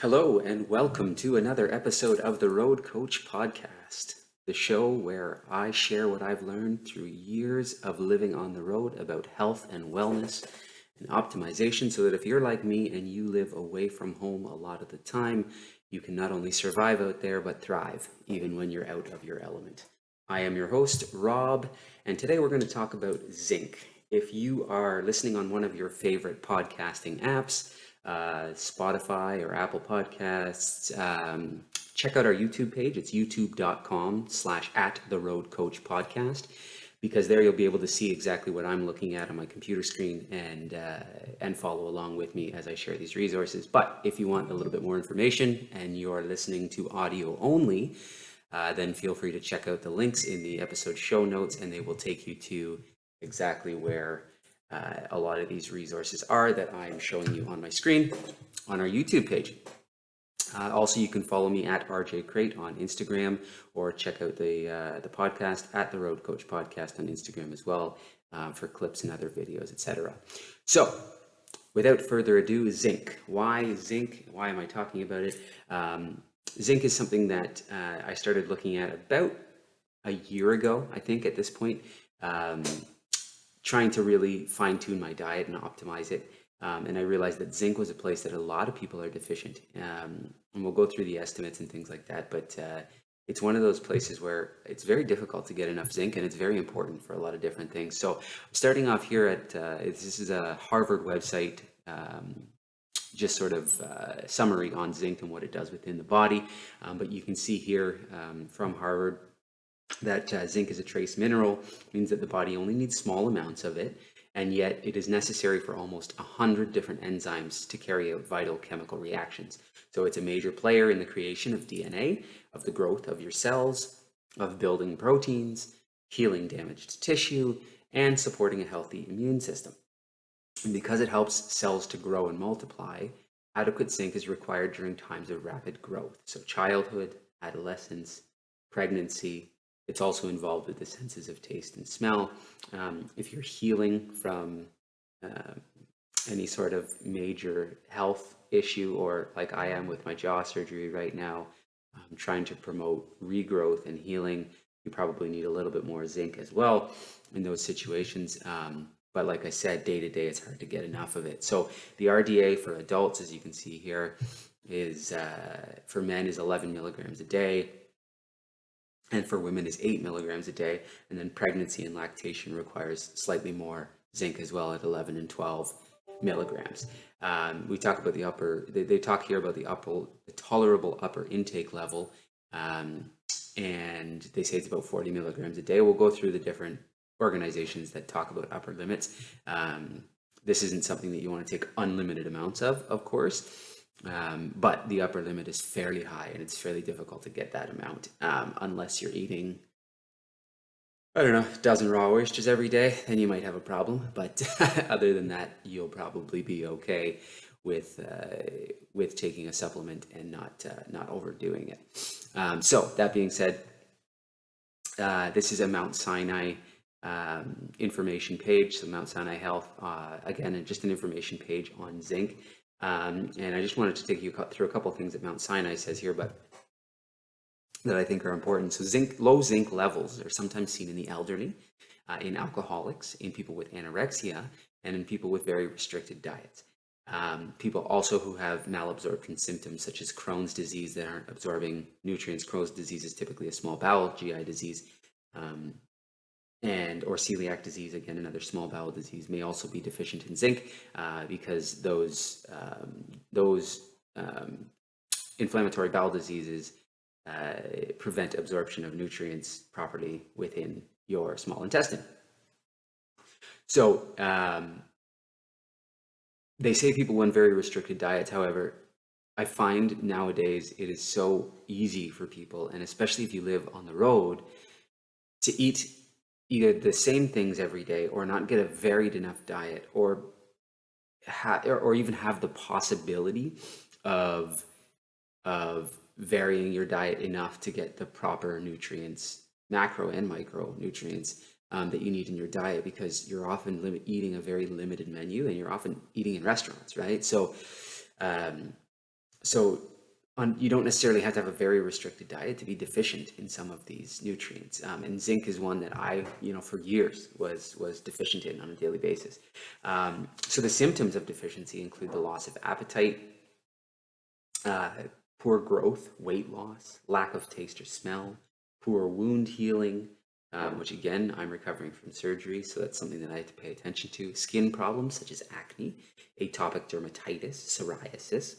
Hello, and welcome to another episode of the Road Coach Podcast, the show where I share what I've learned through years of living on the road about health and wellness and optimization, so that if you're like me and you live away from home a lot of the time, you can not only survive out there, but thrive, even when you're out of your element. I am your host, Rob, and today we're going to talk about zinc. If you are listening on one of your favorite podcasting apps, Spotify or Apple Podcasts, check out our YouTube page. It's youtube.com/@the-road-coach-podcast, because there you'll be able to see exactly what I'm looking at on my computer screen and follow along with me as I share these resources. But if you want a little bit more information and you're listening to audio only, then feel free to check out the links in the episode show notes, and they will take you to exactly where a lot of these resources are that I'm showing you on my screen on our YouTube page. Also, you can follow me at RJ Crate on Instagram, or check out the podcast at the Road Coach Podcast on Instagram as well, for clips and other videos, etc. So, without further ado, zinc. Why zinc? Why am I talking about it? Zinc is something that I started looking at about a year ago, I think, at this point. Trying to really fine-tune my diet and optimize it. And I realized that zinc was a place that a lot of people are deficient. And we'll go through the estimates and things like that, but it's one of those places where it's very difficult to get enough zinc, and it's very important for a lot of different things. So starting off here at, this is a Harvard website, just sort of summary on zinc and what it does within the body. But you can see here from Harvard that zinc is a trace mineral, means that the body only needs small amounts of it, and yet it is necessary for almost 100 different enzymes to carry out vital chemical reactions. So it's a major player in the creation of DNA, of the growth of your cells, of building proteins, healing damaged tissue, and supporting a healthy immune system. And because it helps cells to grow and multiply, adequate zinc is required during times of rapid growth. So childhood, adolescence, pregnancy. It's also involved with the senses of taste and smell. If you're healing from any sort of major health issue, or like I am with my jaw surgery right now, trying to promote regrowth and healing, you probably need a little bit more zinc as well in those situations. But like I said, day to day, it's hard to get enough of it. So the RDA for adults, as you can see here, is for men is 11 milligrams a day. And for women is 8 milligrams a day. And then pregnancy and lactation requires slightly more zinc as well, at 11 and 12 milligrams. We talk about the upper, they talk here about the tolerable upper intake level. And they say it's about 40 milligrams a day. We'll go through the different organizations that talk about upper limits. This isn't something that you want to take unlimited amounts of course. But the upper limit is fairly high, and it's fairly difficult to get that amount unless you're eating, I don't know, a dozen raw oysters every day. Then you might have a problem. But other than that, you'll probably be okay with taking a supplement and not overdoing it. So that being said, this is a Mount Sinai information page. So Mount Sinai Health, again, just an information page on zinc. And I just wanted to take you through a couple of things that Mount Sinai says here, but that I think are important. So low zinc levels are sometimes seen in the elderly, in alcoholics, in people with anorexia, and in people with very restricted diets. People also who have malabsorption symptoms, such as Crohn's disease, that aren't absorbing nutrients. Crohn's disease is typically a small bowel GI disease. Or celiac disease, again, another small bowel disease, may also be deficient in zinc, because those inflammatory bowel diseases prevent absorption of nutrients properly within your small intestine. So they say people on very restricted diets. However, I find nowadays it is so easy for people, and especially if you live on the road, to eat either the same things every day, or not get a varied enough diet, or even have the possibility of varying your diet enough to get the proper nutrients, macro and micronutrients, that you need in your diet, because you're often eating a very limited menu, and you're often eating in restaurants, right? So you don't necessarily have to have a very restricted diet to be deficient in some of these nutrients. And zinc is one that I, for years was deficient in on a daily basis. So the symptoms of deficiency include the loss of appetite, uh, poor growth, weight loss, lack of taste or smell, poor wound healing, which again, I'm recovering from surgery, so that's something that I have to pay attention to. Skin problems such as acne, atopic dermatitis, psoriasis,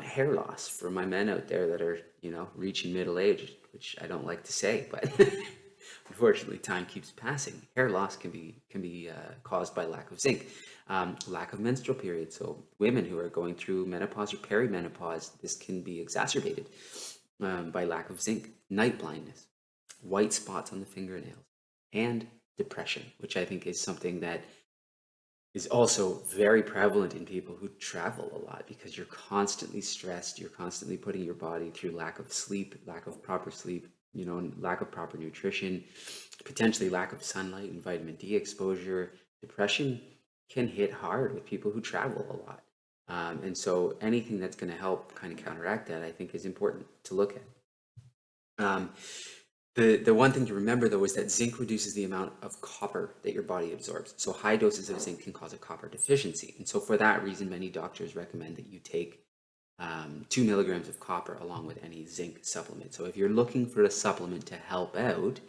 hair loss for my men out there that are, reaching middle age, which I don't like to say, but unfortunately, time keeps passing. Hair loss can be caused by lack of zinc, lack of menstrual periods. So women who are going through menopause or perimenopause, this can be exacerbated by lack of zinc. Night blindness, white spots on the fingernails, and depression, which I think is something that is also very prevalent in people who travel a lot, because you're constantly stressed, you're constantly putting your body through lack of sleep, lack of proper sleep, and lack of proper nutrition, potentially lack of sunlight and vitamin D exposure. Depression can hit hard with people who travel a lot. And so anything that's going to help kind of counteract that, I think, is important to look at. The one thing to remember, though, is that zinc reduces the amount of copper that your body absorbs. So high doses of zinc can cause a copper deficiency. And so for that reason, many doctors recommend that you take 2 milligrams of copper along with any zinc supplement. So if you're looking for a supplement to help out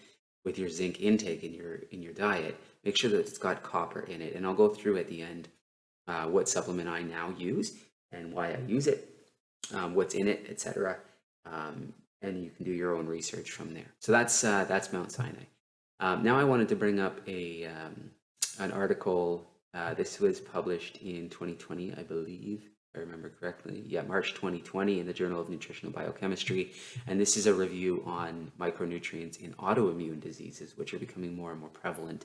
with your zinc intake in your diet, make sure that it's got copper in it. And I'll go through at the end what supplement I now use and why I use it, what's in it, etc. And you can do your own research from there. So that's Mount Sinai. Now I wanted to bring up an article. This was published in 2020, I believe, if I remember correctly. Yeah, March 2020 in the Journal of Nutritional Biochemistry. And this is a review on micronutrients in autoimmune diseases, which are becoming more and more prevalent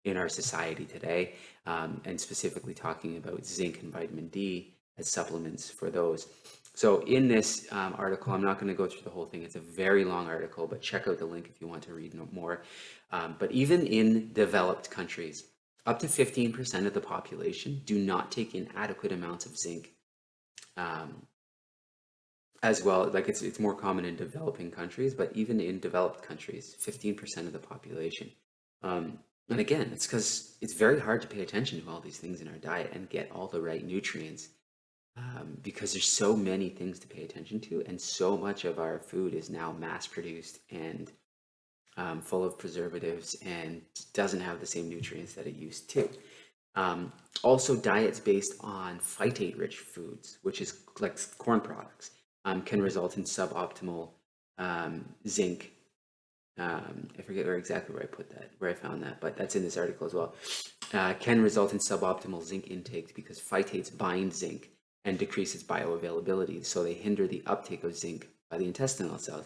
in our society today, and specifically talking about zinc and vitamin D as supplements for those. So in this article, I'm not going to go through the whole thing. It's a very long article, but check out the link if you want to read more. But even in developed countries, up to 15% of the population do not take in adequate amounts of zinc. As well, like it's more common in developing countries, but even in developed countries, 15% of the population. And again, it's because it's very hard to pay attention to all these things in our diet and get all the right nutrients, because there's so many things to pay attention to, and so much of our food is now mass produced and full of preservatives and doesn't have the same nutrients that it used to. Also, diets based on phytate-rich foods, which is like corn products, can result in suboptimal zinc. I forget where I found that, but that's in this article as well. Can result in suboptimal zinc intake because phytates bind zinc and decrease its bioavailability, so they hinder the uptake of zinc by the intestinal cells.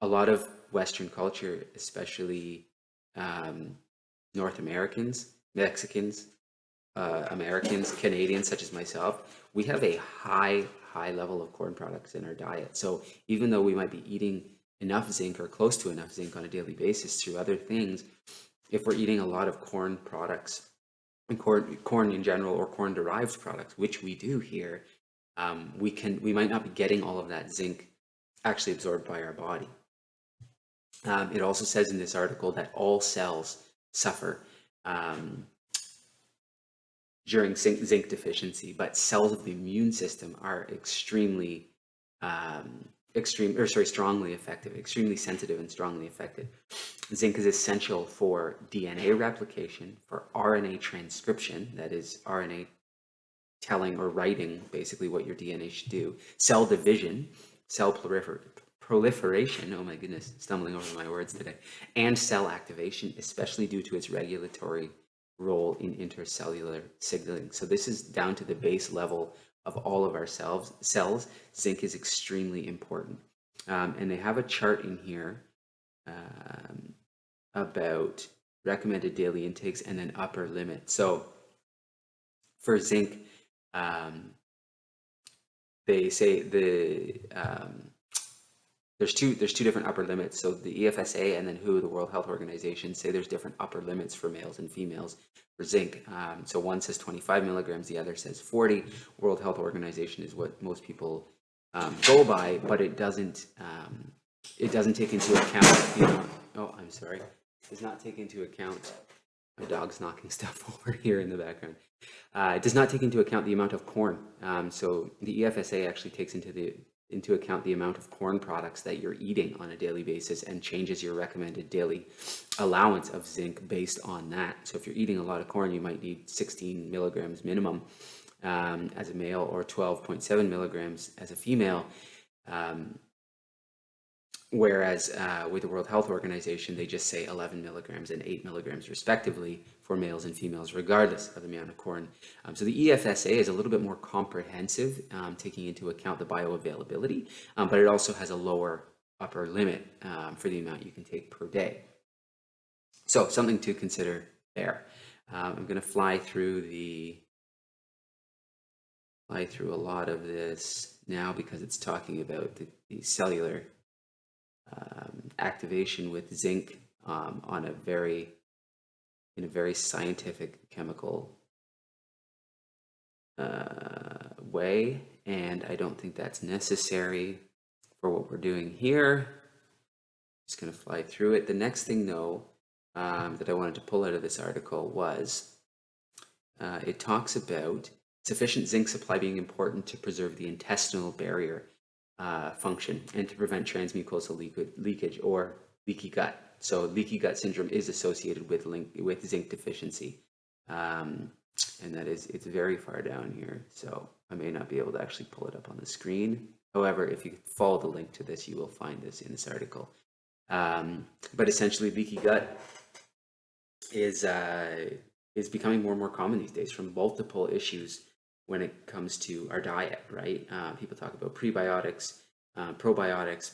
A lot of Western culture, especially North Americans, Mexicans, Americans, Canadians, such as myself, we have a high level of corn products in our diet. So even though we might be eating enough zinc or close to enough zinc on a daily basis through other things, if we're eating a lot of corn products, and corn in general, or corn derived products, which we do here, we might not be getting all of that zinc actually absorbed by our body. It also says in this article that all cells suffer during zinc deficiency, but cells of the immune system are strongly affected, extremely sensitive and strongly affected. Zinc is essential for DNA replication, for RNA transcription, that is RNA telling or writing basically what your DNA should do, cell division, cell proliferation, oh my goodness, stumbling over my words today, and cell activation, especially due to its regulatory role in intercellular signaling. So this is down to the base level of all of our cells. Zinc is extremely important. And they have a chart in here about recommended daily intakes and then upper limit. So for zinc, they say there's two different upper limits. So the EFSA and then WHO, the World Health Organization, say there's different upper limits for males and females for zinc. So one says 25 milligrams, the other says 40. World Health Organization is what most people go by, but it doesn't take into account the amount. Oh, I'm sorry. Does not take into account. My dog's knocking stuff over here in the background. It does not take into account the amount of corn. So the EFSA actually takes into account the amount of corn products that you're eating on a daily basis and changes your recommended daily allowance of zinc based on that. So if you're eating a lot of corn, you might need 16 milligrams minimum as a male, or 12.7 milligrams as a female. Whereas with the World Health Organization, they just say 11 milligrams and 8 milligrams respectively for males and females, regardless of the amount of corn. So the EFSA is a little bit more comprehensive, taking into account the bioavailability, but it also has a lower upper limit for the amount you can take per day. So something to consider there. I'm going to fly through a lot of this now because it's talking about the cellular activation with zinc in a very scientific chemical way, and I don't think that's necessary for what we're doing here. Just going to fly through it. The next thing, though, that I wanted to pull out of this article was it talks about sufficient zinc supply being important to preserve the intestinal barrier function and to prevent transmucosal leakage or leaky gut. So leaky gut syndrome is associated with zinc deficiency, and it's very far down here. So I may not be able to actually pull it up on the screen. However, if you follow the link to this, you will find this in this article. But essentially, leaky gut is becoming more and more common these days from multiple issues when it comes to our diet, right? People talk about prebiotics, probiotics,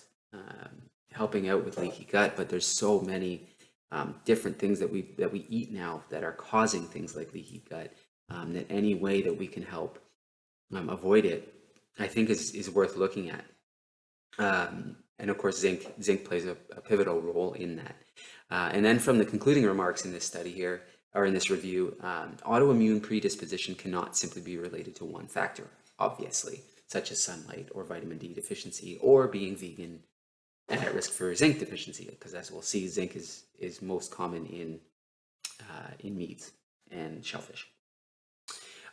helping out with leaky gut, but there's so many different things that we eat now that are causing things like leaky gut, that any way that we can help avoid it, I think is worth looking at. And of course, zinc plays a pivotal role in that. And then from the concluding remarks in this study here, or in this review, autoimmune predisposition cannot simply be related to one factor, obviously, such as sunlight or vitamin D deficiency or being vegan and at risk for zinc deficiency, because as we'll see, zinc is most common in meats and shellfish.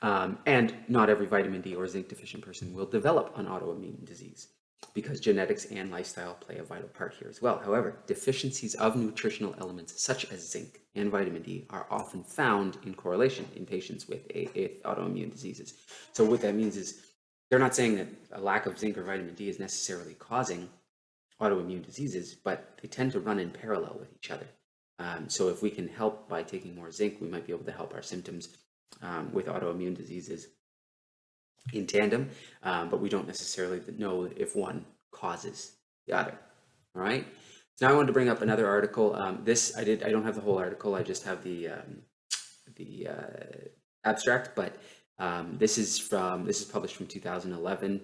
And not every vitamin D or zinc deficient person will develop an autoimmune disease, because genetics and lifestyle play a vital part here as well. However, deficiencies of nutritional elements such as zinc and vitamin D are often found in correlation in patients with autoimmune diseases. So what that means is they're not saying that a lack of zinc or vitamin D is necessarily causing autoimmune diseases, but they tend to run in parallel with each other. So if we can help by taking more zinc, we might be able to help our symptoms with autoimmune diseases in tandem, but we don't necessarily know if one causes the other. All right. So now I wanted to bring up another article. I don't have the whole article. I just have the abstract. But this is published from 2011.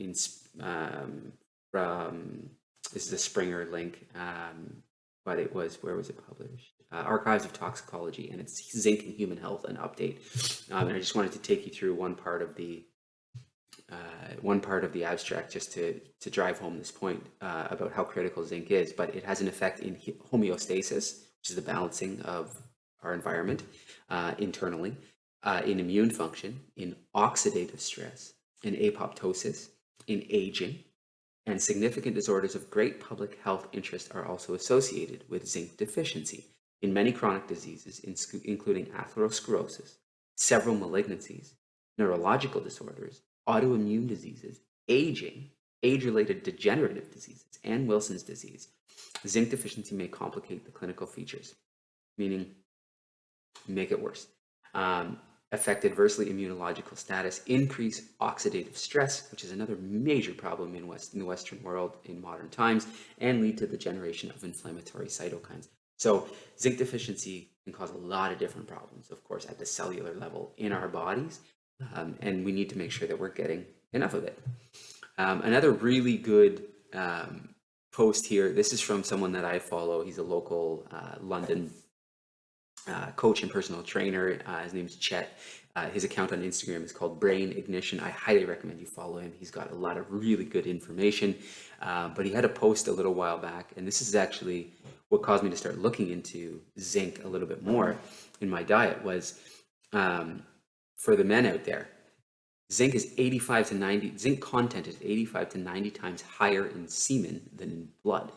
This is a Springer link, but where was it published? Archives of Toxicology, and it's Zinc in Human Health, an update. And I just wanted to take you through one part of the abstract just to drive home this point about how critical zinc is. But it has an effect in homeostasis, which is the balancing of our environment internally, in immune function, in oxidative stress, in apoptosis, in aging, and significant disorders of great public health interest are also associated with zinc deficiency in many chronic diseases, including atherosclerosis, several malignancies, neurological disorders, autoimmune diseases, aging, age-related degenerative diseases, and Wilson's disease. Zinc deficiency may complicate the clinical features, meaning make it worse. Affect adversely immunological status, increase oxidative stress, which is another major problem in the Western world in modern times, and lead to the generation of inflammatory cytokines. So zinc deficiency can cause a lot of different problems, of course, at the cellular level in our bodies, and we need to make sure that we're getting enough of it. Another really good post here, this is from someone that I follow. He's a local London coach and personal trainer. His name is Chet. His account on Instagram is called Brain Ignition. I highly recommend you follow him. He's got a lot of really good information. But he had a post a little while back, and this is actually what caused me to start looking into zinc a little bit more in my diet. Was for the men out there, zinc content is 85 to 90 times higher in semen than in blood.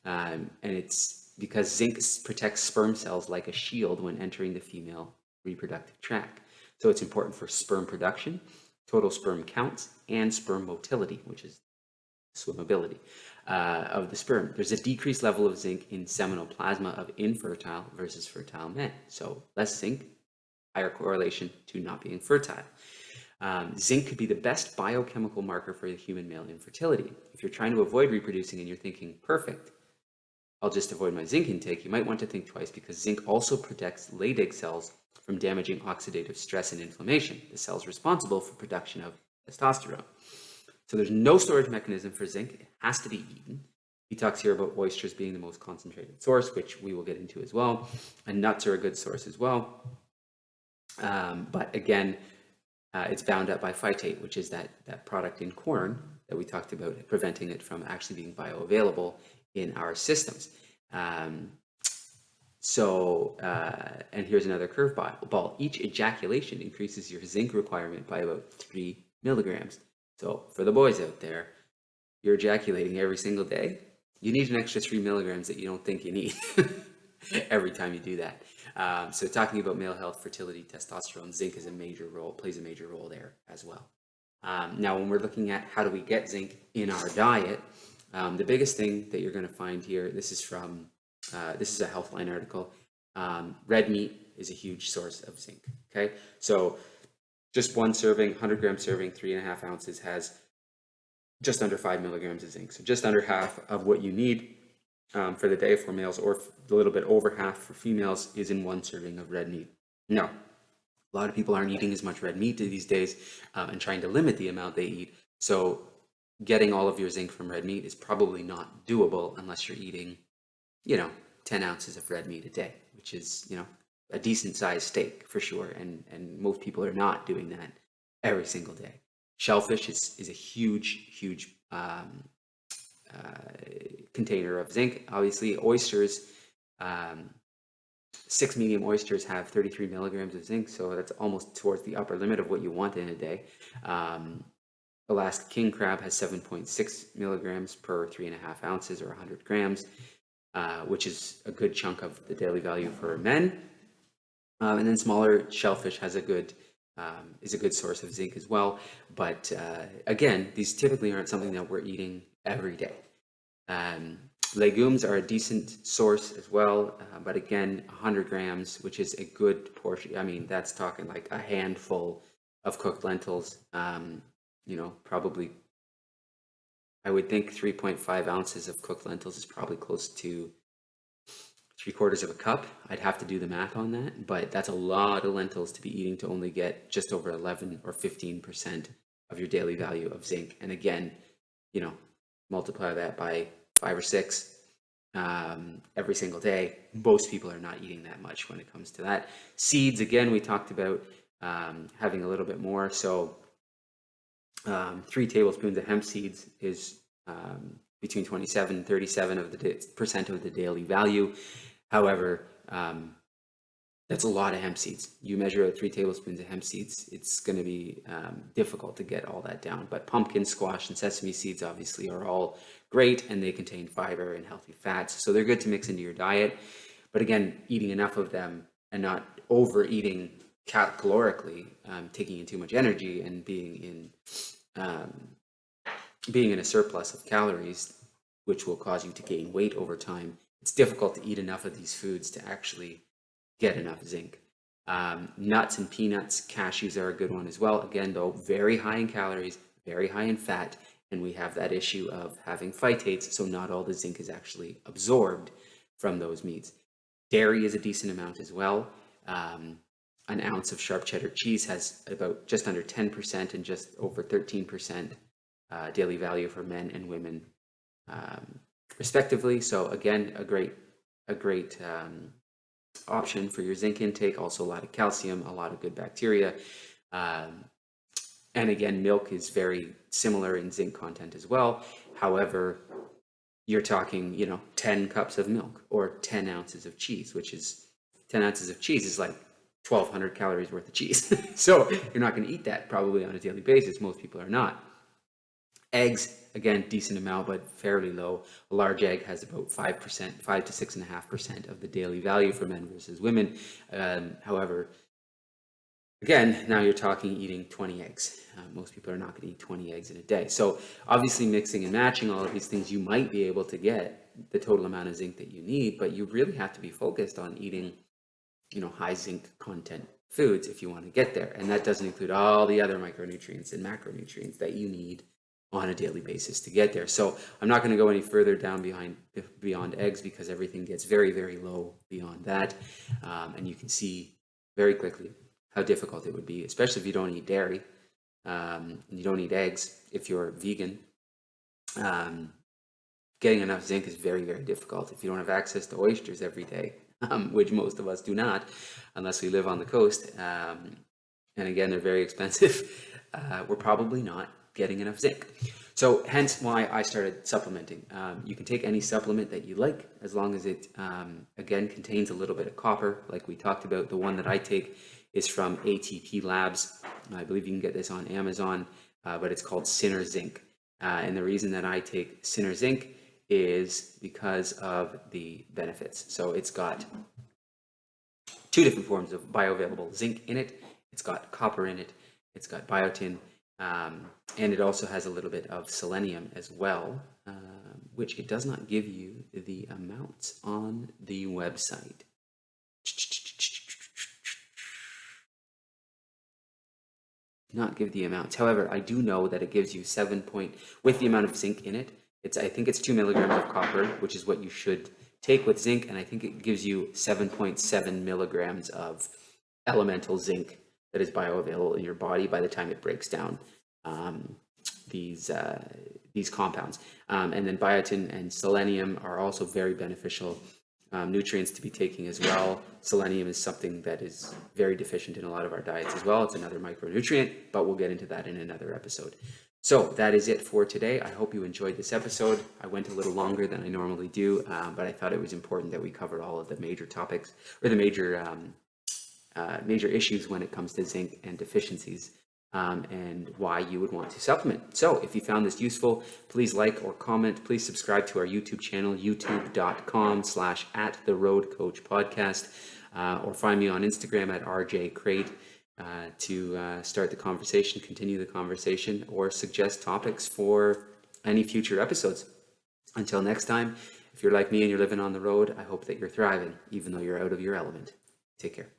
And it's because zinc protects sperm cells like a shield when entering the female reproductive tract. So it's important for sperm production, total sperm counts, and sperm motility, which is swimmability of the sperm. There's a decreased level of zinc in seminal plasma of infertile versus fertile men. So less zinc, higher correlation to not being fertile. Zinc could be the best biochemical marker for the human male infertility. If you're trying to avoid reproducing and you're thinking, perfect, I'll just avoid my zinc intake, you might want to think twice, because zinc also protects Leydig cells from damaging oxidative stress and inflammation, the cells responsible for production of testosterone. So there's no storage mechanism for zinc. It has to be eaten. He talks here about oysters being the most concentrated source, which we will get into as well. And nuts are a good source as well. But again, it's bound up by phytate, which is that product in corn that we talked about, preventing it from actually being bioavailable in our systems. And here's another curveball. Each ejaculation increases your zinc requirement by about 3 milligrams. So for the boys out there, you're ejaculating every single day, you need an extra 3 milligrams that you don't think you need every time you do that. So talking about male health, fertility, testosterone, zinc plays a major role there as well. Now, when we're looking at how do we get zinc in our diet, the biggest thing that you're going to find here, this is a Healthline article. Red meat is a huge source of zinc. Okay, so just one serving, 100-gram serving, 3.5 ounces, has just under 5 milligrams of zinc. So just under half of what you need for the day for males, or a little bit over half for females, is in one serving of red meat. Now, a lot of people aren't eating as much red meat these days and trying to limit the amount they eat. So getting all of your zinc from red meat is probably not doable unless you're eating, 10 ounces of red meat a day, which is, a decent sized steak for sure. And most people are not doing that every single day. Shellfish is a huge container of zinc. Obviously, oysters, 6 medium oysters have 33 milligrams of zinc, so that's almost towards the upper limit of what you want in a day. Alaska king crab has 7.6 milligrams per 3.5 ounces, or 100 grams, which is a good chunk of the daily value for men. And then smaller shellfish is a good source of zinc as well. But again, these typically aren't something that we're eating every day. Legumes are a decent source as well, but again, 100 grams, which is a good portion. I mean, that's talking like a handful of cooked lentils. Probably, I would think 3.5 ounces of cooked lentils is probably close to 3/4 of a cup. I'd have to do the math on that, but that's a lot of lentils to be eating to only get just over 11 or 15% of your daily value of zinc. And again, multiply that by 5 or 6 every single day. Most people are not eating that much when it comes to that. Seeds, again, we talked about having a little bit more. So 3 tablespoons of hemp seeds is between 27 and 37% of the daily value. However, that's a lot of hemp seeds. You measure out 3 tablespoons of hemp seeds, it's going to be difficult to get all that down. But pumpkin, squash, and sesame seeds obviously are all great, and they contain fiber and healthy fats. So they're good to mix into your diet. But again, eating enough of them and not overeating calorically, taking in too much energy and being in a surplus of calories, which will cause you to gain weight over time. It's difficult to eat enough of these foods to actually get enough zinc. Nuts and peanuts, cashews are a good one as well. Again, though, very high in calories, very high in fat, and we have that issue of having phytates, so not all the zinc is actually absorbed from those meats. Dairy is a decent amount as well. An ounce of sharp cheddar cheese has about just under 10% and just over 13% daily value for men and women, respectively. So again, a great option for your zinc intake. Also a lot of calcium, a lot of good bacteria. And again, milk is very similar in zinc content as well. However, you're talking, 10 cups of milk or 10 ounces of cheese, which is 10 ounces of cheese is like 1,200 calories worth of cheese. So you're not going to eat that probably on a daily basis. Most people are not. Eggs, again, decent amount, but fairly low. A large egg has about 5%, 5 to 6.5% of the daily value for men versus women. However, again, now you're talking eating 20 eggs. Most people are not going to eat 20 eggs in a day. So obviously mixing and matching all of these things, you might be able to get the total amount of zinc that you need, but you really have to be focused on eating, high zinc content foods if you want to get there. And that doesn't include all the other micronutrients and macronutrients that you need on a daily basis to get there. So I'm not going to go any further down beyond eggs because everything gets very, very low beyond that. And you can see very quickly how difficult it would be, especially if you don't eat dairy and you don't eat eggs. If you're vegan, getting enough zinc is very, very difficult. If you don't have access to oysters every day, which most of us do not, unless we live on the coast, and again, they're very expensive, we're probably not getting enough zinc. So hence why I started supplementing. You can take any supplement that you like, as long as it, again, contains a little bit of copper, like we talked about. The one that I take is from ATP Labs. I believe you can get this on Amazon, but it's called Sinner Zinc. And the reason that I take Sinner Zinc is because of the benefits. So it's got 2 different forms of bioavailable zinc in it. It's got copper in it. It's got biotin. And it also has a little bit of selenium as well, which it does not give you the amounts on the website. Not give the amounts. However, I do know that it gives you with the amount of zinc in it, I think it's 2 milligrams of copper, which is what you should take with zinc, and I think it gives you 7.7 milligrams of elemental zinc that is bioavailable in your body by the time it breaks down these compounds. And then biotin and selenium are also very beneficial nutrients to be taking as well. Selenium is something that is very deficient in a lot of our diets as well. It's another micronutrient, but we'll get into that in another episode. So that is it for today. I hope you enjoyed this episode. I went a little longer than I normally do, but I thought it was important that we covered all of the major topics, or the major issues when it comes to zinc and deficiencies, and why you would want to supplement. So if you found this useful, please like or comment. Please subscribe to our YouTube channel, youtube.com/@theroadcoachpodcast, or find me on Instagram at rjcrate to start the conversation, continue the conversation, or suggest topics for any future episodes. Until next time, if you're like me and you're living on the road, I hope that you're thriving, even though you're out of your element. Take care.